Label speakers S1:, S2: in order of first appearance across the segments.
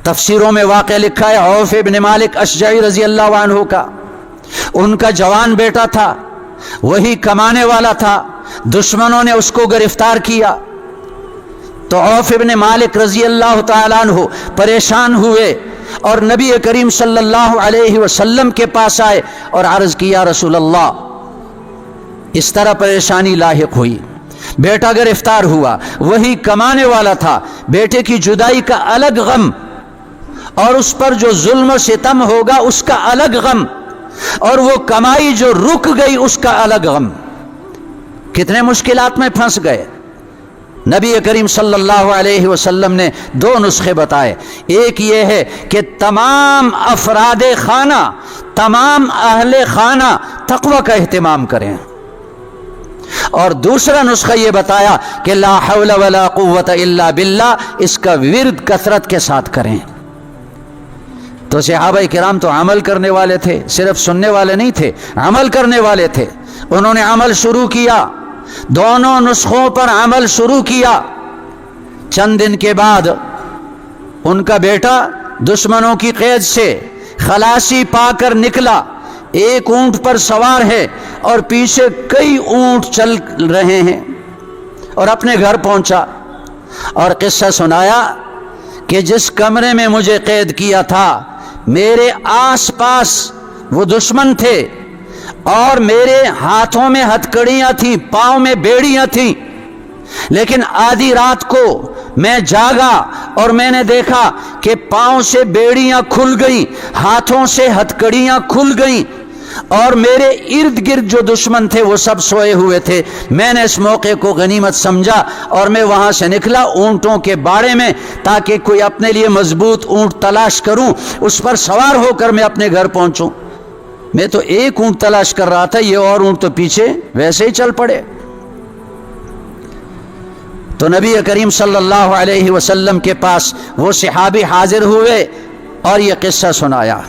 S1: تفسیروں میں واقعہ لکھا ہے عوف ابن مالک اشجعی رضی اللہ عنہ کا، ان کا جوان بیٹا تھا، وہی کمانے والا تھا، دشمنوں نے اس کو گرفتار کیا تو عوف ابن مالک رضی اللہ تعالیٰ عنہ پریشان ہوئے اور نبی کریم صلی اللہ علیہ وسلم کے پاس آئے اور عرض کیا رسول اللہ اس طرح پریشانی لاحق ہوئی، بیٹا گرفتار ہوا، وہی کمانے والا تھا، بیٹے کی جدائی کا الگ غم اور اس پر جو ظلم و ستم ہوگا اس کا الگ غم، اور وہ کمائی جو رک گئی اس کا الگ غم، کتنے مشکلات میں پھنس گئے۔ نبی کریم صلی اللہ علیہ وسلم نے دو نسخے بتائے، ایک یہ ہے کہ تمام افراد خانہ، تمام اہل خانہ تقوی کا اہتمام کریں، اور دوسرا نسخہ یہ بتایا کہ لا حول ولا قوت الا باللہ، اس کا ورد کثرت کے ساتھ کریں۔ تو صحابہ کرام تو عمل کرنے والے تھے، صرف سننے والے نہیں تھے، عمل کرنے والے تھے، انہوں نے عمل شروع کیا، دونوں نسخوں پر عمل شروع کیا۔ چند دن کے بعد ان کا بیٹا دشمنوں کی قید سے خلاصی پا کر نکلا، ایک اونٹ پر سوار ہے اور پیچھے کئی اونٹ چل رہے ہیں، اور اپنے گھر پہنچا اور قصہ سنایا کہ جس کمرے میں مجھے قید کیا تھا میرے آس پاس وہ دشمن تھے، اور میرے ہاتھوں میں ہتھکڑیاں تھیں، پاؤں میں بیڑیاں تھیں، لیکن آدھی رات کو میں جاگا اور میں نے دیکھا کہ پاؤں سے بیڑیاں کھل گئیں، ہاتھوں سے ہتھکڑیاں کھل گئیں، اور میرے ارد گرد جو دشمن تھے وہ سب سوئے ہوئے تھے۔ میں نے اس موقع کو غنیمت سمجھا اور میں وہاں سے نکلا اونٹوں کے باڑے میں، تاکہ کوئی اپنے لیے مضبوط اونٹ تلاش کروں، اس پر سوار ہو کر میں اپنے گھر پہنچوں۔ میں تو ایک اونٹ تلاش کر رہا تھا، یہ اور اونٹ تو پیچھے ویسے ہی چل پڑے۔ تو نبی کریم صلی اللہ علیہ وسلم کے پاس وہ صحابی حاضر ہوئے اور یہ قصہ سنایا،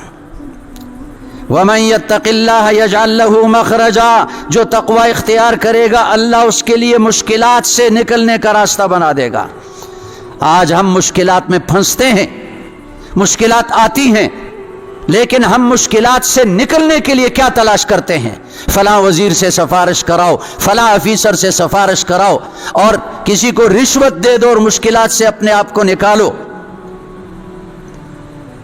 S1: وَمَن يَتَّقِ اللَّهَ يَجْعَل لَّهُ مَخْرَجًا، جو تقوی اختیار کرے گا اللہ اس کے لیے مشکلات سے نکلنے کا راستہ بنا دے گا۔ آج ہم مشکلات میں پھنستے ہیں، مشکلات آتی ہیں، لیکن ہم مشکلات سے نکلنے کے لیے کیا تلاش کرتے ہیں؟ فلاں وزیر سے سفارش کراؤ، فلاں آفیسر سے سفارش کراؤ، اور کسی کو رشوت دے دو اور مشکلات سے اپنے آپ کو نکالو۔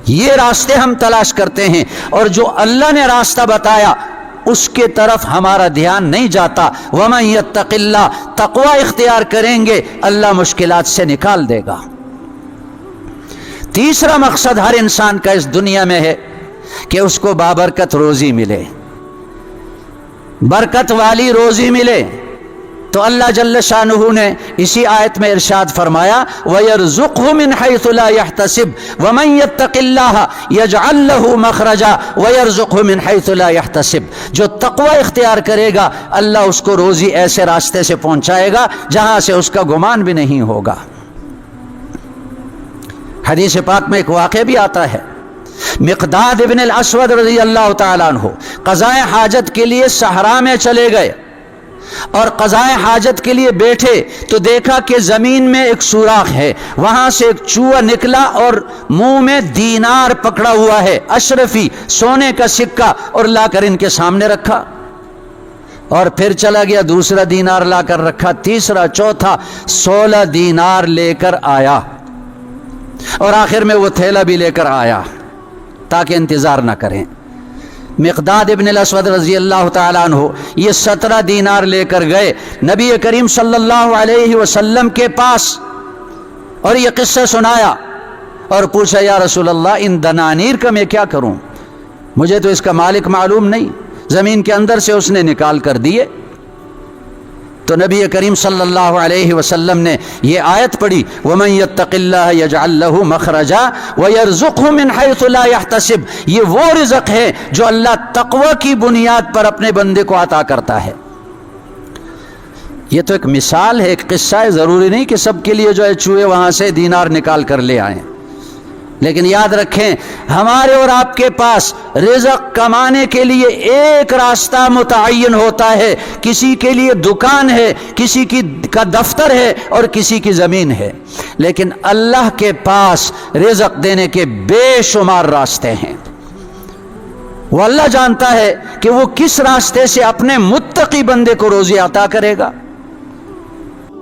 S1: یہ راستے ہم تلاش کرتے ہیں، اور جو اللہ نے راستہ بتایا اس کے طرف ہمارا دھیان نہیں جاتا۔ وَمَن يَتَّقِ اللَّهَ، تقوی اختیار کریں گے اللہ مشکلات سے نکال دے گا۔ تیسرا مقصد ہر انسان کا اس دنیا میں ہے کہ اس کو بابرکت روزی ملے، برکت والی روزی ملے۔ تو اللہ جل شانہ نے اسی آیت میں ارشاد فرمایا وَيَرْزُقْهُ مِنْ حَيْثُ لَا يَحْتَسِبْ وَمَنْ يَتَّقِ اللَّهَ يَجْعَلْ لَهُ مَخْرَجًا وَيَرْزُقْهُ مِنْ حَيْثُ لَا يَحْتَسِبْ، جو تقوی اختیار کرے گا اللہ اس کو روزی ایسے راستے سے پہنچائے گا جہاں سے اس کا گمان بھی نہیں ہوگا۔ حدیث پاک میں ایک واقعہ بھی آتا ہے، مقداد ابن الاسود رضی اللہ تعالیٰ عنہ قضاء حاجت کے لیے صحرا میں چلے گئے، اور قضاء حاجت کے لیے بیٹھے تو دیکھا کہ زمین میں ایک سوراخ ہے، وہاں سے ایک چوہا نکلا اور منہ میں دینار پکڑا ہوا ہے، اشرفی سونے کا سکہ، اور لا کر ان کے سامنے رکھا، اور پھر چلا گیا دوسرا دینار لا کر رکھا، تیسرا، چوتھا، 16 دینار لے کر آیا، اور آخر میں وہ تھیلا بھی لے کر آیا تاکہ انتظار نہ کریں۔ مقداد ابن الاسود رضی اللہ تعالیٰ عنہ یہ 17 دینار لے کر گئے نبی کریم صلی اللہ علیہ وسلم کے پاس، اور یہ قصہ سنایا اور پوچھا یا رسول اللہ ان دنانیر کا میں کیا کروں؟ مجھے تو اس کا مالک معلوم نہیں، زمین کے اندر سے اس نے نکال کر دیے۔ تو نبی کریم صلی اللہ علیہ وسلم نے یہ آیت پڑھی وَمَن يَتَّقِ اللَّهَ يَجْعَل لَّهُ مَخْرَجًا وَيَرْزُقْهُ مِنْ حَيْثُ لَا يَحْتَسِبْ، یہ وہ رزق ہے جو اللہ تقوی کی بنیاد پر اپنے بندے کو عطا کرتا ہے۔ یہ تو ایک مثال ہے، ایک قصہ ہے، ضروری نہیں کہ سب کے لیے جو ہے چوہے وہاں سے دینار نکال کر لے آئیں، لیکن یاد رکھیں ہمارے اور آپ کے پاس رزق کمانے کے لیے ایک راستہ متعین ہوتا ہے. کسی کے لیے دکان ہے، کسی کا دفتر ہے اور کسی کی زمین ہے، لیکن اللہ کے پاس رزق دینے کے بے شمار راستے ہیں. وہ اللہ جانتا ہے کہ وہ کس راستے سے اپنے متقی بندے کو روزی عطا کرے گا.